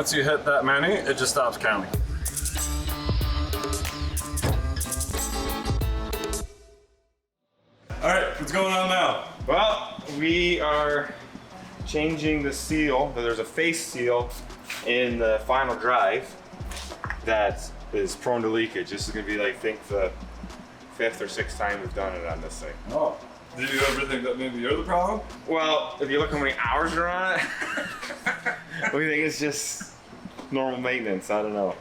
Once you hit that many, it just stops counting. All right, what's going on now? Well, we are changing the seal. There's a face seal in the final drive that is prone to leakage. This is gonna be, like, I think, the 5th or 6th time we've done it on this thing. Oh, did you ever think that maybe you're the problem? Well, if you look how many hours are on it, we think it's just normal maintenance. I don't know.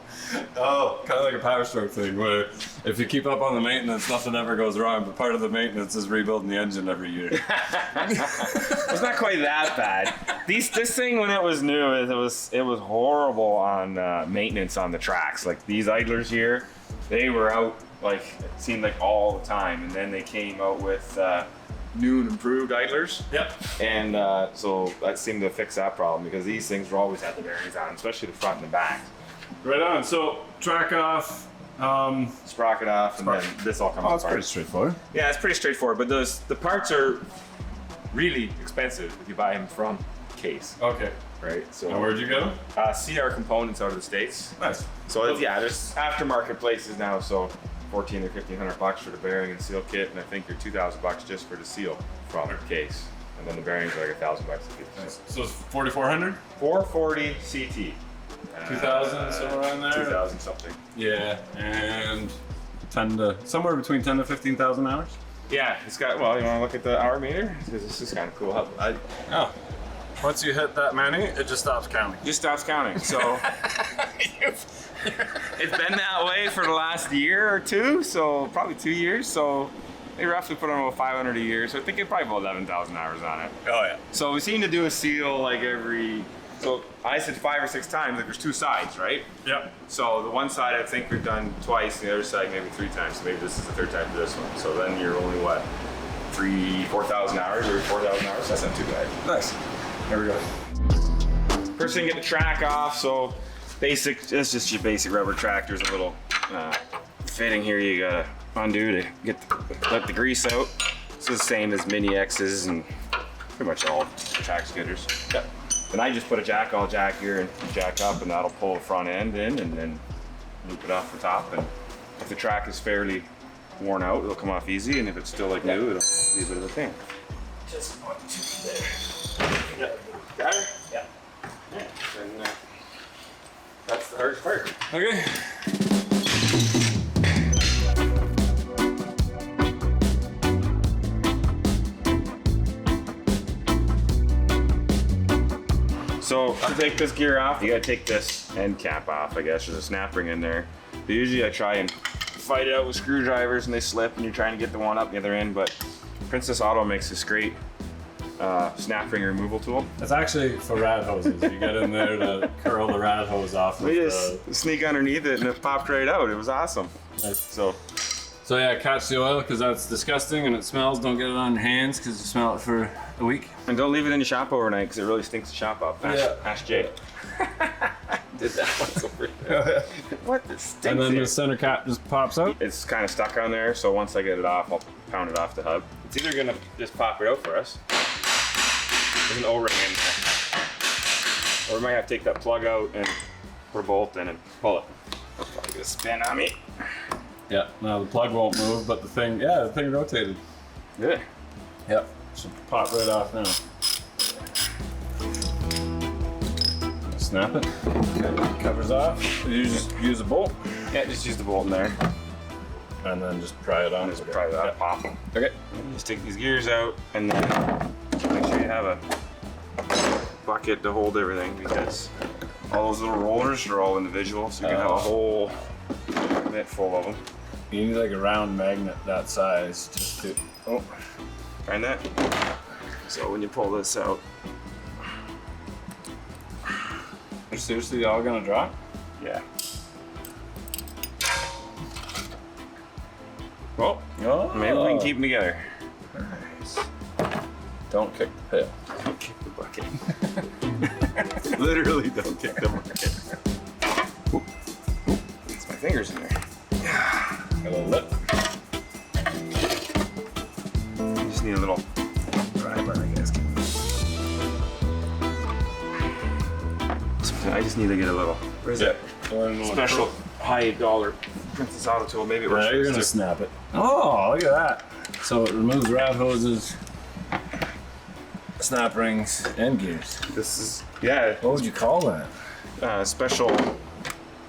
Oh, kind of like a power stroke thing where if you keep up on the maintenance, nothing ever goes wrong, but part of the maintenance is rebuilding the engine every year. It's not quite that bad. This thing, when it was new, it was horrible on maintenance on the tracks. Like, these idlers here, they were out, like, it seemed like all the time, and then they came out with new and improved idlers. Yep. And so that seemed to fix that problem, because these things were always had the bearings on, especially the front and the back. Right on. So track off, Sprocket off, and then this all comes apart. That's pretty straightforward. Yeah, it's pretty straightforward, but the parts are really expensive if you buy them from Case. Okay. Right. So And where'd you get them? CR Components out of the States. Nice. So yeah, there's aftermarket places now. So $1,400 or $1,500 for the bearing and seal kit, and I think you're $2,000 just for the seal from Case, and then the bearings are like $1,000 a piece. Nice. So it's 4,400? 440 CT. 2,000, somewhere around there? 2,000 something. Yeah, and somewhere between 10 to 15,000 hours. Yeah, it's got. Well, you want to look at the hour meter? Because this is kind of cool. Oh. Once you hit that many, it just stops counting. Just stops counting. So it's been that way for the last year or two, so probably 2 years. So they roughly put on about 500 a year. So I think it's probably about 11,000 hours on it. Oh yeah. So we seem to do a seal like every. So I said 5 or 6 times. Like, there's 2 sides, right? Yep. So the one side I think we've done twice, and the other side maybe 3 times. So maybe this is the 3rd time for this one. So then you're only what, 4,000 hours or 4,000 hours? That's not too bad. Nice. There we go. First thing, get the track off. So basic, it's just your basic rubber track. There's a little fitting here you gotta undo to let the grease out. It's the same as Mini X's and pretty much all track skidders. Yep. Then I just put a jack here and jack up, and that'll pull the front end in and then loop it off the top. And if the track is fairly worn out, it'll come off easy, and if it's still like new, it'll be a bit of a thing. Just 1, 2 there. Yep. Got her? Yeah. And that's the hardest part. Okay. So to take this gear off, you gotta take this end cap off, I guess. There's a snap ring in there. But usually I try and fight it out with screwdrivers and they slip and you're trying to get the one up the other end, but Princess Auto makes this great snap ring removal tool. It's actually for rad hoses. You get in there to curl the rad hose off. We just sneak underneath it and it popped right out. It was awesome. Nice. So yeah, catch the oil because that's disgusting and it smells. Don't get it on your hands because you smell it for a week. and don't leave it in your shop overnight because it really stinks the shop up. Ask Jay. Did that once over here. What? It stinks. And then here. the center cap just pops out. It's kind of stuck on there, so once I get it off, I'll pound it off the hub. It's either gonna just pop it out for us. There's an O-ring in there. Or we might have to take that plug out and put a bolt in and pull it. That's probably gonna spin on me. Yeah, no, the plug won't move, but the thing rotated. Yeah. Yep, should pop right off now. Snap it, covers off. You just use a bolt. Yeah, just use the bolt in there. And then just pry it on. Just pry that up, pop them. Okay. Just take these gears out and then make sure you have a bucket to hold everything because all those little rollers are all individual, so you can have a whole bit full of them. You need like a round magnet that size just to, Find that? So when you pull this out, Are seriously all gonna drop? yeah. Well, Oh, maybe we can keep them together. Nice. Don't kick the pail. Don't kick the bucket. Literally don't kick the bucket. It's my fingers in there. A little lip. Just need a little pry bar, I guess. I I just need to get a little. Where's that special high dollar Princess Auto tool? Maybe it works. Yeah, you're gonna snap it. Oh, look at that. So it removes rad hoses, snap rings, and gears. This is, yeah. What would you call that? Special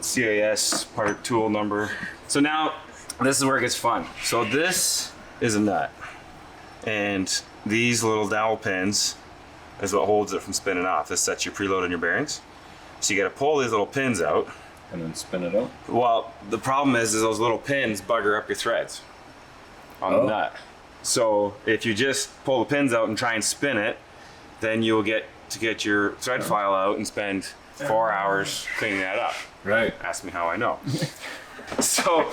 CAS part tool number. So now this is where it gets fun. So this is a nut, and these little dowel pins is what holds it from spinning off. This sets your preload on your bearings. So you got to pull these little pins out and then spin it out. Well, the problem is those little pins bugger up your threads on the nut. So if you just pull the pins out and try and spin it, then you'll get your thread file out and spend 4 hours cleaning that up. Right. Ask me how I know. So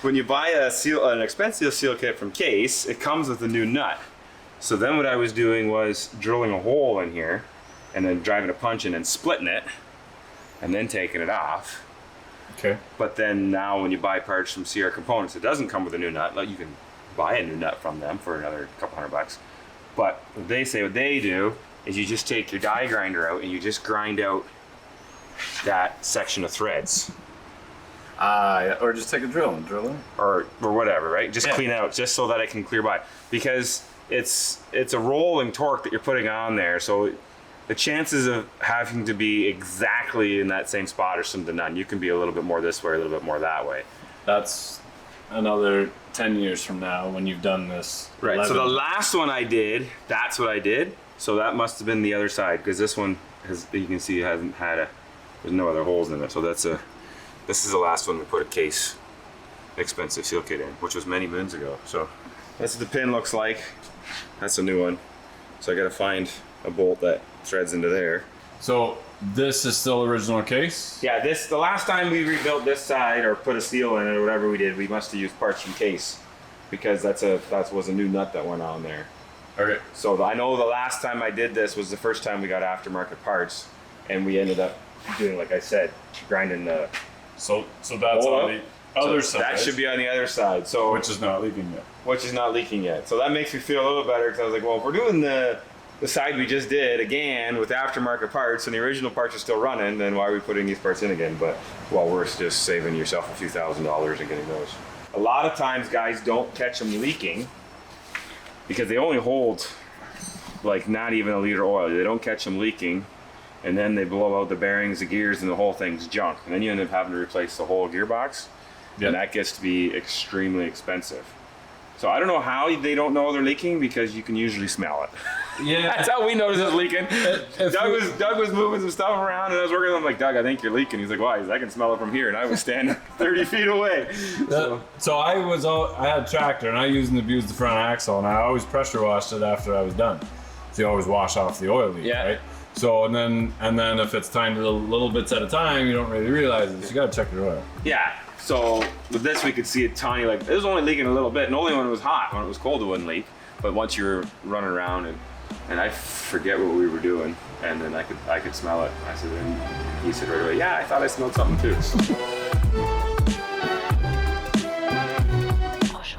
when you buy an expensive seal kit from Case, it comes with a new nut. So then what I was doing was drilling a hole in here and then driving a punch in and splitting it and then taking it off. Okay. But then now when you buy parts from CR Components, it doesn't come with a new nut. Like, you can buy a new nut from them for another couple $100. But what they do is you just take your die grinder out and you just grind out that section of threads. Yeah. Or just take a drill and drill in. Or whatever, right? Just clean out, just so that it can clear by. Because it's a rolling torque that you're putting on there, so the chances of having to be exactly in that same spot are slim to none. You can be a little bit more this way, a little bit more that way. That's another 10 years from now when you've done this. Right, 11. so the last one I did, that's what I did. So that must have been the other side, because this one, you can see, hasn't had there's no other holes in it. So this is the last one we put a Case expensive seal kit in, which was many moons ago. So that's what the pin looks like. That's a new one. So I gotta find a bolt that threads into there. So this is still original Case? Yeah, the last time we rebuilt this side or put a seal in it or whatever we did, we must have used parts from Case, because that was a new nut that went on there. Okay. So I know the last time I did this was the first time we got aftermarket parts, and we ended up doing, like I said, grinding the. So that's on the other side. That should be on the other side. So which is not leaking yet. Which is not leaking yet. So that makes me feel a little better, because I was like, well, if we're doing the side we just did again with aftermarket parts and the original parts are still running, then why are we putting these parts in again? But well, worse, just saving yourself a few $1,000s and getting those. A lot of times guys don't catch them leaking because they only hold like not even a liter of oil. They don't catch them leaking, and then they blow out the bearings, the gears, and the whole thing's junk. And then you end up having to replace the whole gearbox. And that gets to be extremely expensive. So I don't know how they don't know they're leaking, because you can usually smell it. Yeah. That's how we noticed it's leaking. Doug was moving some stuff around, and I was working on him like, Doug, I think you're leaking. He's like, why? He's like, I can smell it from here. And I was standing 30 feet away. So I had a tractor, and I used and abused the front axle, and I always pressure washed it after I was done. So you always wash off the oil leak, right? So and then if it's tiny little bits at a time, you don't really realize it. So you gotta check your oil. Yeah. So with this, we could see it tiny, like it was only leaking a little bit, and only when it was hot. When it was cold, it wouldn't leak. But once you were running around, and I forget what we were doing, and then I could smell it. I said, and he said right away, yeah, I thought I smelled something too. Oh shit.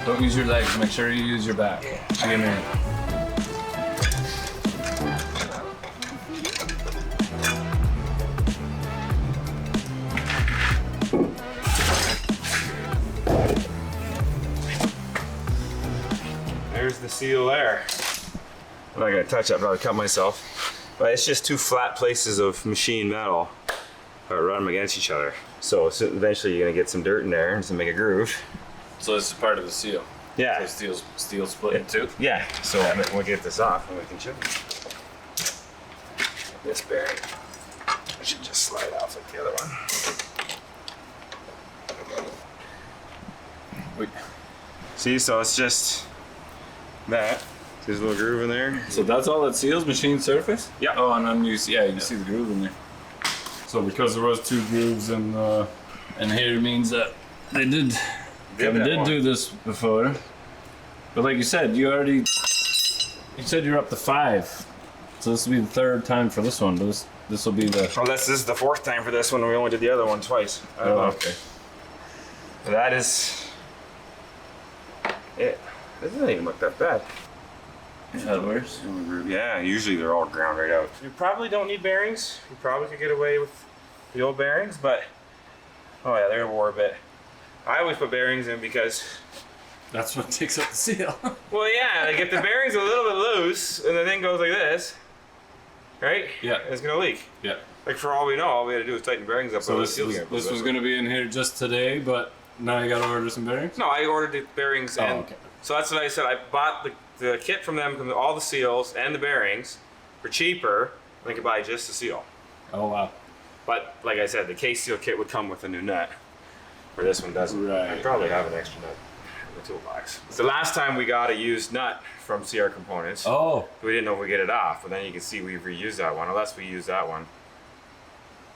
Don't use your legs. Make sure you use your back. Be a man. There's the seal there. I'm not gonna touch that, probably cut myself. But it's just two flat places of machine metal that run them against each other. So eventually you're gonna get some dirt in there and make a groove. So this is part of the seal. Yeah. So steel split in two. Yeah. So we'll get this off and we can show you. This bearing, it should just slide off like the other one. Wait. See, so it's just that. There's a little groove in there. So that's all that seals machine surface? Yeah. Oh, and then you see the groove in there. So because there was two grooves in here means that Kevin did do this before. But like you said, you said you're up to 5. So this will be the 3rd time for this one. This will be the. Well, this is the 4th time for this one. We only did the other one twice. Oh, okay. That is This doesn't even look that bad. I've had worse. Yeah, usually they're all ground right out. You probably don't need bearings. You probably could get away with the old bearings, but oh yeah, they're wore a bit. I always put bearings in because that's what takes up the seal. well, yeah, like if the bearing's a little bit loose and the thing goes like this, right? Yeah. It's gonna leak. Yeah. Like for all we know, all we had to do was tighten the bearings up. So this was going to be in here just today, but now you got to order some bearings? No, I ordered the bearings and okay. so that's what I said. I bought the kit from them, all the seals and the bearings for cheaper than I could buy just the seal. Oh, wow. But like I said, the case seal kit would come with a new nut, where this one doesn't. Right. I probably have an extra nut in the toolbox. It's the last time we got a used nut from CR Components. Oh. We didn't know if we get it off, but then you can see we've reused that one, unless we use that one.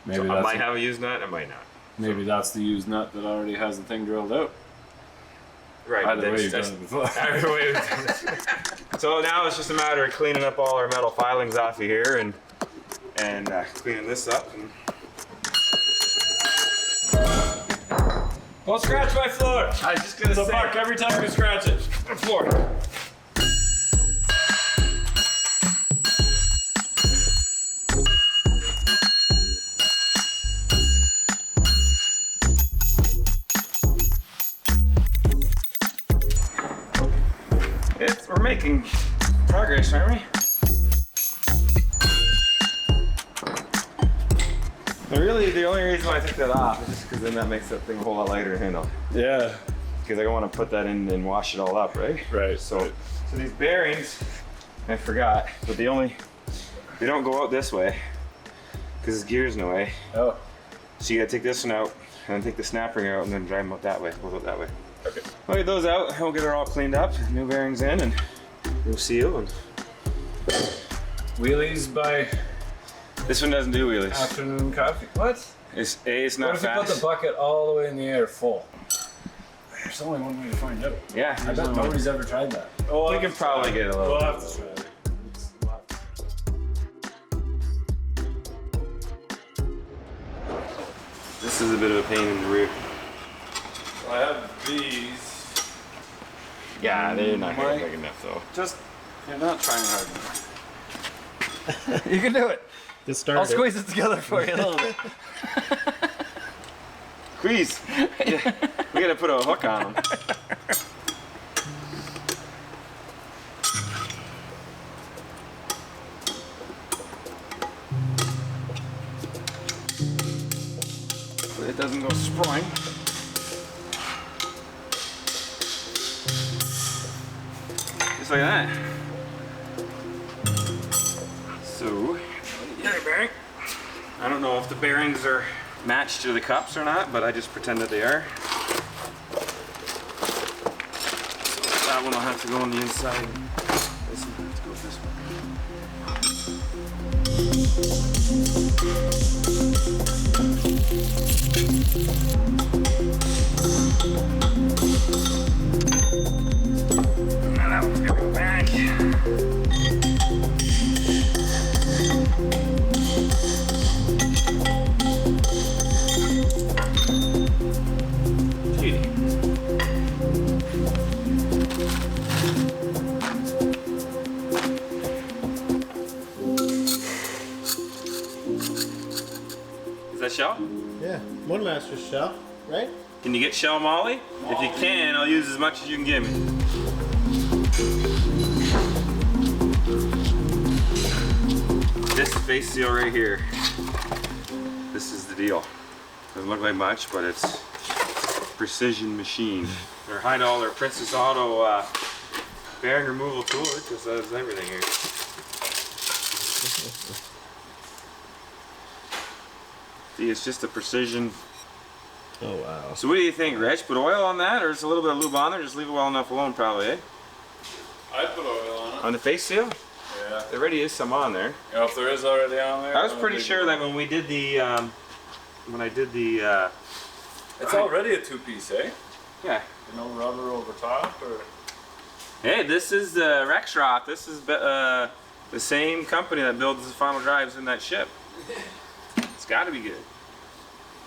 Maybe So that's I might have a used nut, I might not. Maybe that's the used nut that already has the thing drilled out. Right. Either way, you've done it before. Either way, we've done it. So now it's just a matter of cleaning up all our metal filings off of here and cleaning this up. Don't scratch my floor. I was just gonna say. Mark, every time you scratch it. The floor. We're making progress, aren't we? And really, the only reason why I took that off is just because then that makes that thing a whole lot lighter to handle. Yeah. Because I don't want to put that in and wash it all up, right? Right. So these bearings, I forgot, but they don't go out this way because this gear's in the way. Oh. So you gotta take this one out and then take the snap ring out and then drive them out that way. We'll go that way. Okay. We'll get those out and we'll get her all cleaned up. New bearings in and new seal. And Wheelies by this one doesn't do wheelies. afternoon coffee. What? It's not What if you fast. put the bucket all the way in the air full? There's only one way to find out. Yeah, I bet nobody's ever tried that. we can probably get a little. We'll have to try it. This is a bit of a pain in the rear. I have these. Yeah, they're not gonna be big enough though. Just, you're not trying hard enough. You can do it. Just start I'll it. squeeze it together for you a little bit. Squeeze. Yeah, we gotta put a hook on them. So it doesn't go sprawling. Just like that. So, yeah, bearing. I don't know if the bearings are matched to the cups or not, but I just pretend that they are. So that one will have to go on the inside. This one has to go this way. Now that one's going back. Is that shell? Yeah, one master shell, right? Can you get shell molly? If you can, I'll use as much as you can give me. This face seal right here. This is the deal. Doesn't look like much, but it's precision machine. They're hide all their Princess Auto bearing removal tool. It just does everything here. See, it's just a precision. Oh wow. So what do you think, Rich? Put oil on that, or just a little bit of lube on there? Just leave it well enough alone, probably, eh? I'd put oil on it. On the face seal? Yeah. There already is some on there. You know, if there is already on there. I was pretty sure that when we did the, It's already a two-piece, eh? yeah. No rubber over top, or? Hey, this is the Rexroth. This is the same company that builds the final drives in that ship. It's got to be good.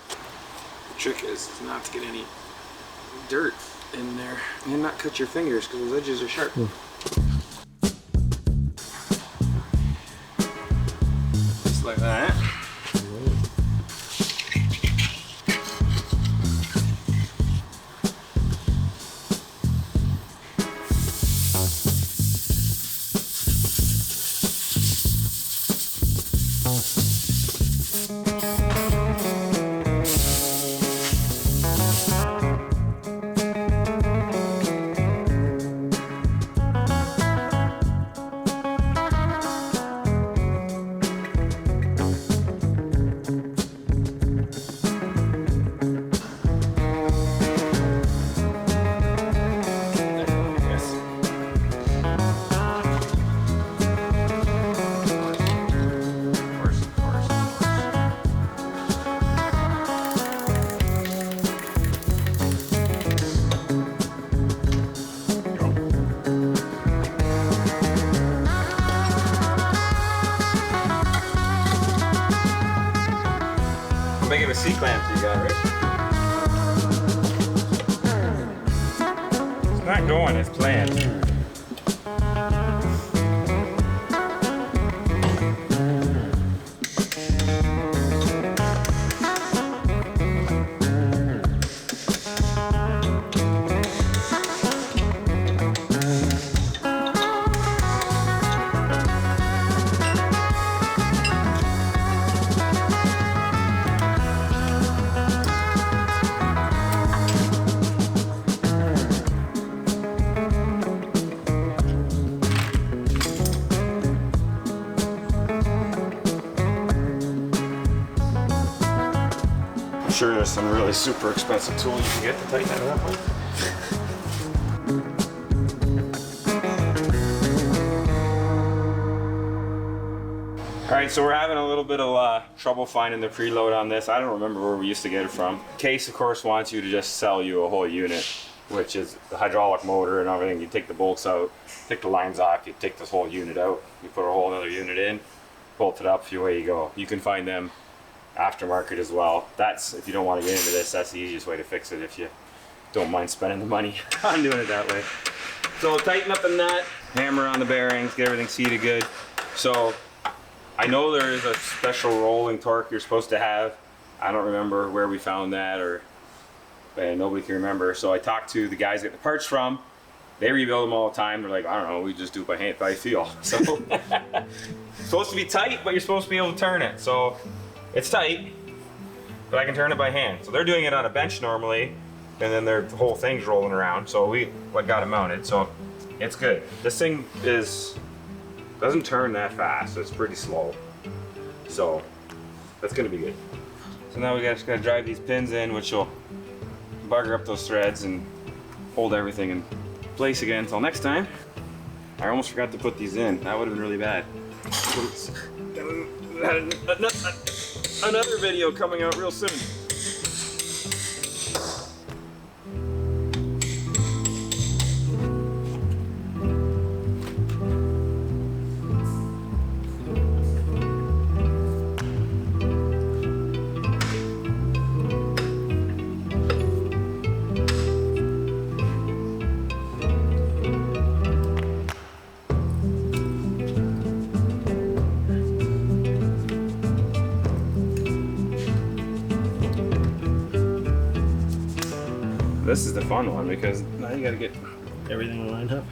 The trick is not to get any dirt in there and not cut your fingers because those edges are sharp. Just like that. How big of a C-clamp you got, Rich? It's not going as planned. I'm sure there's some really super expensive tool you can get to tighten that up with. Alright, so we're having a little bit of trouble finding the preload on this. I don't remember where we used to get it from. Case, of course, wants you to just sell you a whole unit, which is the hydraulic motor and everything. You take the bolts out, take the lines off, you take this whole unit out, you put a whole other unit in, bolt it up, away you go. You can find them aftermarket as well. That's, if you don't want to get into this, that's the easiest way to fix it if you don't mind spending the money on doing it that way. So tighten up the nut, hammer on the bearings, get everything seated good. So I know there is a special rolling torque you're supposed to have. I don't remember where we found that, or nobody can remember. So I talked to the guys I get the parts from. They rebuild them all the time. They're like, I don't know, we just do it by hand, by feel. So it's supposed to be tight, but you're supposed to be able to turn it. So it's tight, but I can turn it by hand. So they're doing it on a bench normally, and then their whole thing's rolling around. So we got it mounted, so it's good. This thing doesn't turn that fast. It's pretty slow. So that's gonna be good. So now we just gotta drive these pins in, which will bugger up those threads and hold everything in place again until next time. I almost forgot to put these in. That would have been really bad. Oops. Another video coming out real soon. This is the fun one because now you gotta get Everything lined up.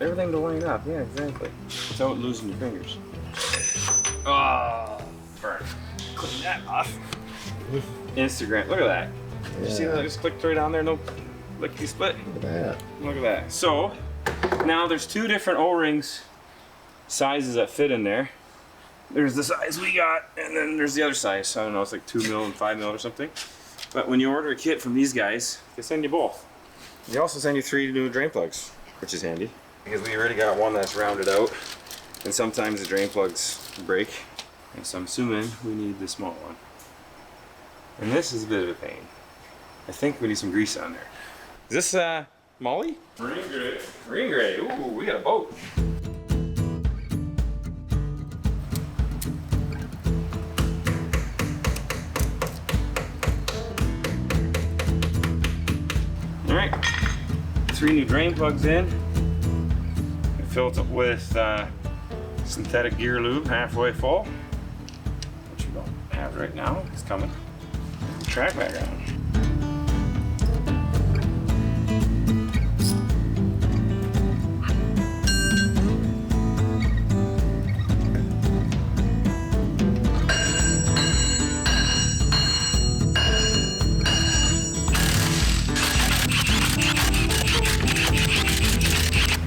everything to line up. Yeah, exactly. Without losing your fingers. Oh, burn. Clean that off. Instagram. Look at that. Did you see that? I just clicked right on there. No lickety split. Look at that. Look at that. So now there's two different O-rings sizes that fit in there. There's the size we got, and then there's the other size. I don't know, it's like 2 mil and 5 mil or something. But when you order a kit from these guys, they send you both. They also send you 3 new drain plugs, which is handy. Because we already got one that's rounded out, and sometimes the drain plugs break. And so I'm assuming we need the small one. And this is a bit of a pain. I think we need some grease on there. Is this Molly? Marine gray. Marine gray. Ooh, we got a boat. All right. 3 new drain plugs in. I filled it with synthetic gear lube, halfway full, which we don't have right now. It's coming. Track back on.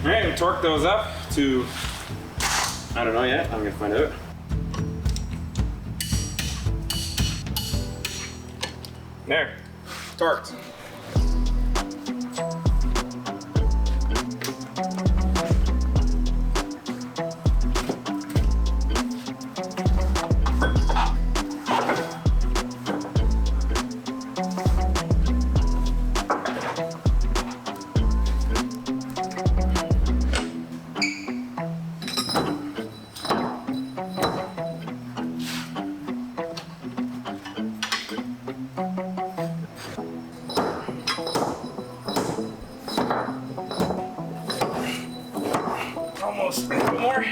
Alright, we torque those up to, I don't know yet, I'm gonna find out. There, torqued. Almost, a little more.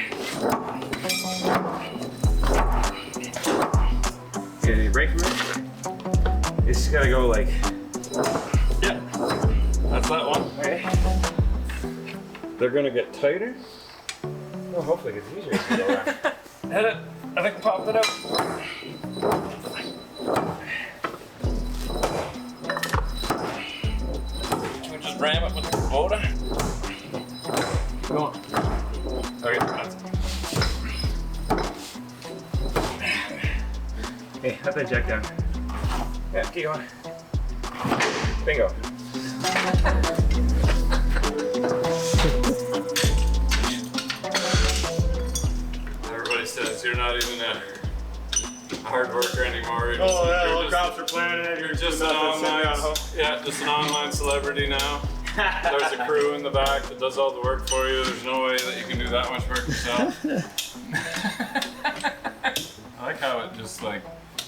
Get any brake from it? It's just gotta go like, Yeah, that's that one. okay. They're gonna get tighter. Well, hopefully it gets easier as we go around. Hit it. I think popped it out. Can we just ram it with the Kubota? Come on. Okay, that's it. Hey, let that jack down. Yeah, keep going. Bingo. Everybody says you're not even a hard worker anymore. You're just, Oh yeah, you're all just, cops are planning it. you're just an online, just an online celebrity now. There's a crew in the back that does all the work for you. There's no way that you can do that much work yourself. I like how it just like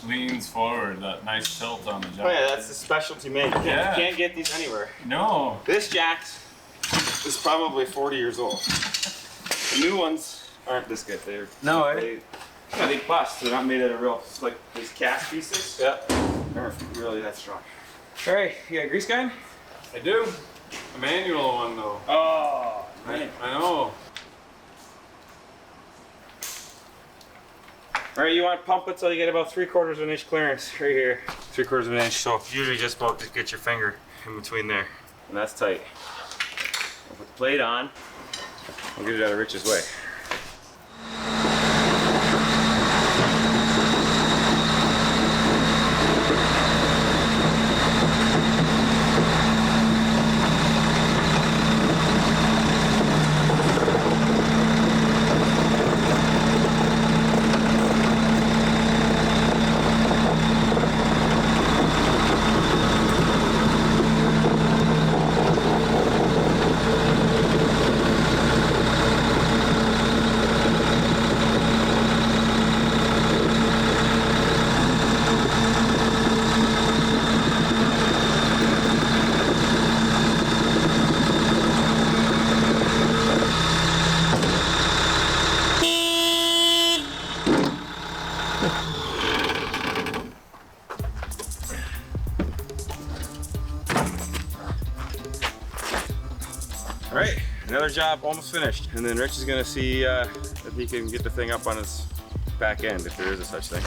leans forward, that nice tilt on the jack. Oh yeah, that's the specialty made. Yeah. You can't get these anywhere. No. This jack is probably 40 years old. The new ones aren't this good. They're they bust. They're not made out of real, like these cast pieces. Yeah. Aren't really that strong. All right, you got a grease gun? I do. A manual one though. Oh man. I know. All right, you want to pump it till you get about 3/4 of an inch clearance right here. 3/4 of an inch. So usually just about to get your finger in between there, and that's tight. I'll put the plate on. I'll get it out of Rich's way. All right, another job almost finished. And then Rich is gonna see if he can get the thing up on his back end, if there is a such thing.